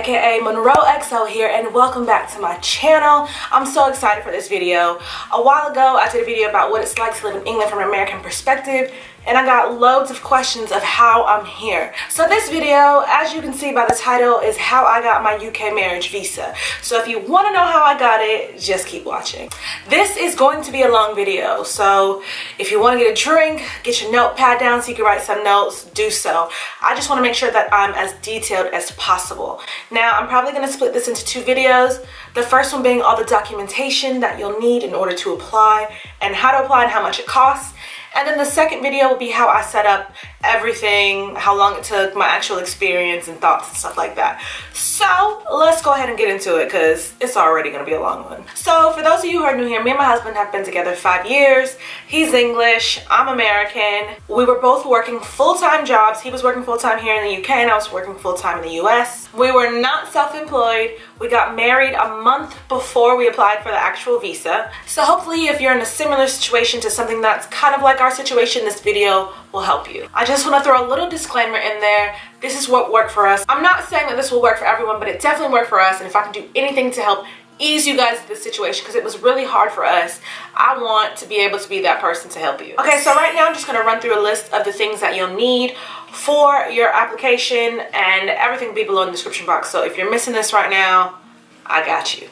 aka Monroe XO here, and welcome back to my channel. I'm so excited for this video. A while ago I did a video about what it's like to live in England from an American perspective, and I got loads of questions of how I'm here. So this video, as you can see by the title, is how I got my UK marriage visa. So if you want to know how I got it, just keep watching. This is going to be a long video, so if you want to get a drink, get your notepad down so you can write some notes, do so. I just want to make sure that I'm as detailed as possible. Now I'm probably going to split this into two videos. The first one being all the documentation that you'll need in order to apply, and how to apply and how much it costs. And then the second video will be how I set up everything, how long it took, my actual experience and thoughts and stuff like that. So let's go ahead and get into it because it's already going to be a long one. So for those of you who are new here, me and my husband have been together 5 years. He's English, I'm American. We were both working full-time jobs. He was working full-time here in the UK and I was working full-time in the US. We were not self-employed. We got married a month before we applied for the actual visa. So hopefully if you're in a similar situation to something that's kind of like our situation, this video will help you. I just want to throw a little disclaimer in there. This is what worked for us. I'm not saying that this will work for everyone, but it definitely worked for us, and if I can do anything to help ease you guys through this situation, because it was really hard for us, I want to be able to be that person to help you. Okay, so right now I'm just going to run through a list of the things that you'll need for your application, and everything will be below in the description box. So if you're missing this right now, I got you.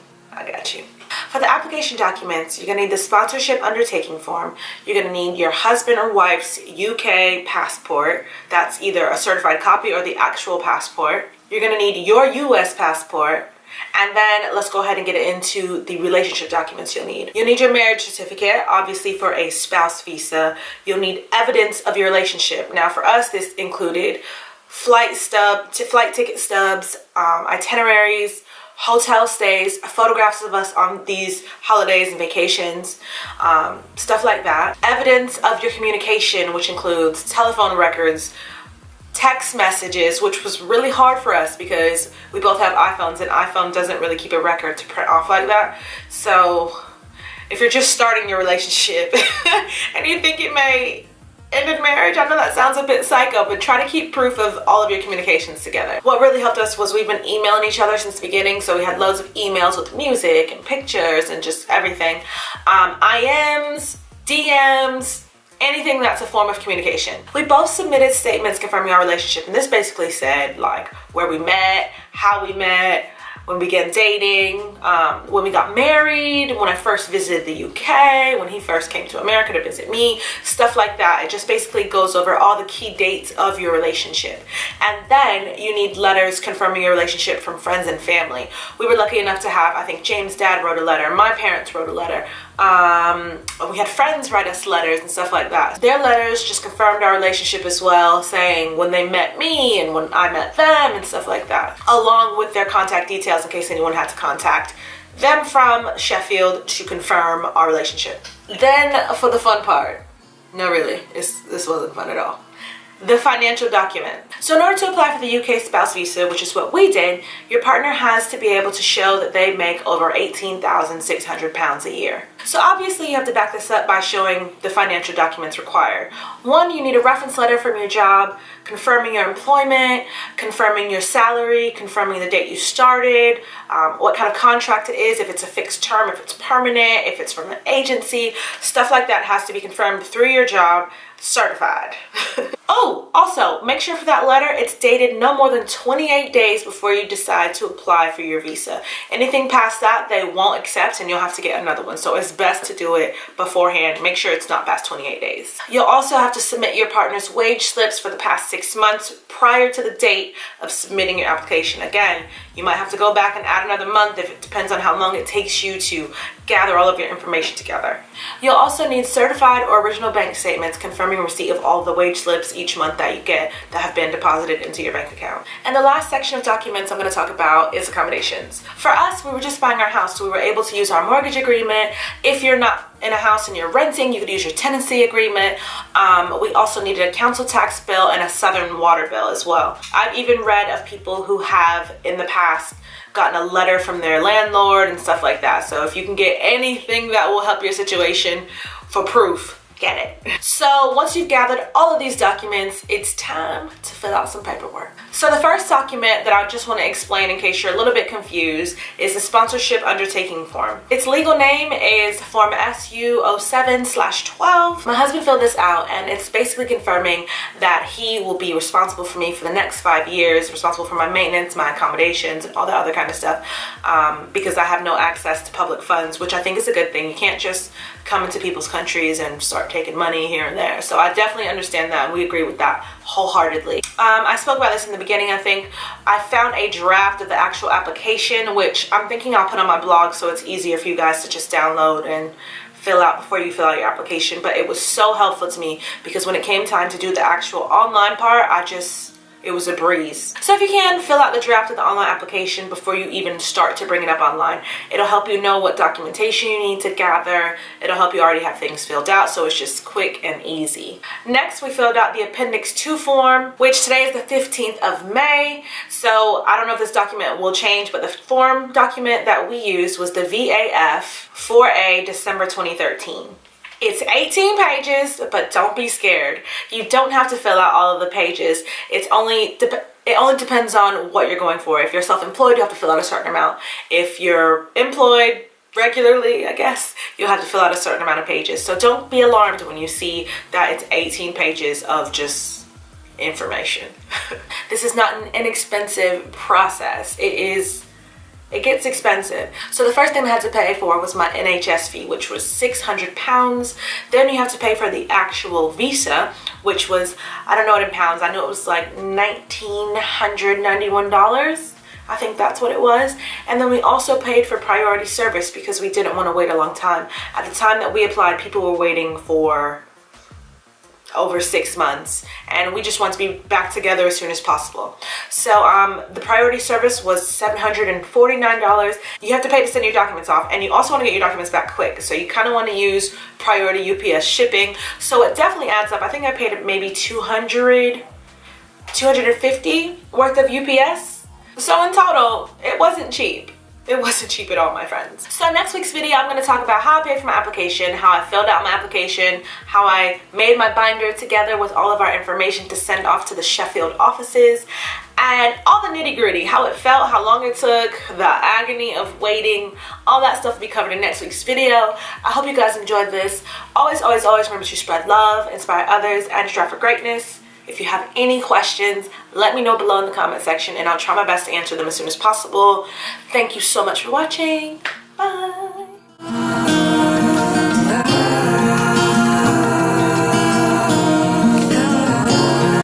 For the application documents, you're going to need the sponsorship undertaking form. You're going to need your husband or wife's UK passport. That's either a certified copy or the actual passport. You're going to need your US passport. And then let's go ahead and get into the relationship documents you'll need. You'll need your marriage certificate, obviously for a spouse visa. You'll need evidence of your relationship. Now for us, this included flight ticket stubs, itineraries, hotel stays, photographs of us on these holidays and vacations, stuff like that. Evidence of your communication, which includes telephone records, text messages, which was really hard for us because we both have iPhones and iPhone doesn't really keep a record to print off like that. So if you're just starting your relationship and you think it may end in marriage, I know that sounds a bit psycho, but try to keep proof of all of your communications together. What really helped us was we've been emailing each other since the beginning, so we had loads of emails with music and pictures and just everything. IMs, DMs, anything that's a form of communication. We both submitted statements confirming our relationship, and this basically said like where we met, how we met, when we began dating, when we got married, when I first visited the UK, when he first came to America to visit me, stuff like that. It just basically goes over all the key dates of your relationship. And then you need letters confirming your relationship from friends and family. We were lucky enough to have, I think James' dad wrote a letter, my parents wrote a letter. We had friends write us letters and stuff like that. Their letters just confirmed our relationship as well, saying when they met me and when I met them and stuff like that, along with their contact details in case anyone had to contact them from Sheffield to confirm our relationship. Then for the fun part, no really, this wasn't fun at all. The financial document. So in order to apply for the UK spouse visa, which is what we did, your partner has to be able to show that they make over £18,600 a year. So obviously you have to back this up by showing the financial documents required. One, you need a reference letter from your job, confirming your employment, confirming your salary, confirming the date you started, what kind of contract it is, if it's a fixed term, if it's permanent, if it's from an agency, stuff like that has to be confirmed through your job, certified. Oh, also, make sure for that letter it's dated no more than 28 days before you decide to apply for your visa. Anything past that, they won't accept and you'll have to get another one. So it's best to do it beforehand. Make sure it's not past 28 days. You'll also have to submit your partner's wage slips for the past 6 months prior to the date of submitting your application. Again, you might have to go back and add another month if it depends on how long it takes you to gather all of your information together. You'll also need certified or original bank statements confirming receipt of all the wage slips each month that you get that have been deposited into your bank account. And the last section of documents I'm going to talk about is accommodations. For us, we were just buying our house, so we were able to use our mortgage agreement. If you're not in a house and you're renting, you could use your tenancy agreement. We also needed a council tax bill and a southern water bill as well. I've even read of people who have in the past gotten a letter from their landlord and stuff like that. So if you can get anything that will help your situation for proof, get it. So once you've gathered all of these documents, it's time to fill out some paperwork. So the first document that I just want to explain in case you're a little bit confused is the sponsorship undertaking form. Its legal name is Form SU07/12. My husband filled this out, and it's basically confirming that he will be responsible for me for the next 5 years, responsible for my maintenance, my accommodations, and all that other kind of stuff, because I have no access to public funds, which I think is a good thing. You can't just come into people's countries and start taking money here and there. So I definitely understand that, and we agree with that wholeheartedly. I spoke about this in the beginning. I think I found a draft of the actual application, which I'm thinking I'll put on my blog so it's easier for you guys to just download and fill out before you fill out your application. But it was so helpful to me because when it came time to do the actual online part, it was a breeze. So if you can, fill out the draft of the online application before you even start to bring it up online. It'll help you know what documentation you need to gather. It'll help you already have things filled out, so it's just quick and easy. Next, we filled out the Appendix 2 form, which today is the 15th of May. So I don't know if this document will change, but the form document that we used was the VAF 4A December 2013. It's 18 pages, but don't be scared. You don't have to fill out all of the pages. It only depends on what you're going for. If you're self-employed, you have to fill out a certain amount. If you're employed regularly, I guess, you'll have to fill out a certain amount of pages. So don't be alarmed when you see that it's 18 pages of just information. This is not an inexpensive process. It gets expensive. So the first thing I had to pay for was my NHS fee, which was £600. Then you have to pay for the actual visa, which was, I don't know it in pounds, I know it was like $1,991. I think that's what it was. And then we also paid for priority service because we didn't want to wait a long time. At the time that we applied, people were waiting for over 6 months, and we just want to be back together as soon as possible. So the priority service was $749. You have to pay to send your documents off, and you also want to get your documents back quick, so you kind of want to use priority UPS shipping. So it definitely adds up. I think I paid maybe $250 worth of UPS. So in total, it wasn't cheap. It wasn't cheap at all, my friends. So next week's video, I'm going to talk about how I paid for my application, how I filled out my application, how I made my binder together with all of our information to send off to the Sheffield offices, and all the nitty-gritty, how it felt, how long it took, the agony of waiting. All that stuff will be covered in next week's video. I hope you guys enjoyed this. Always, always, always remember to spread love, inspire others, and strive for greatness. If you have any questions, let me know below in the comment section, and I'll try my best to answer them as soon as possible. Thank you so much for watching. Bye.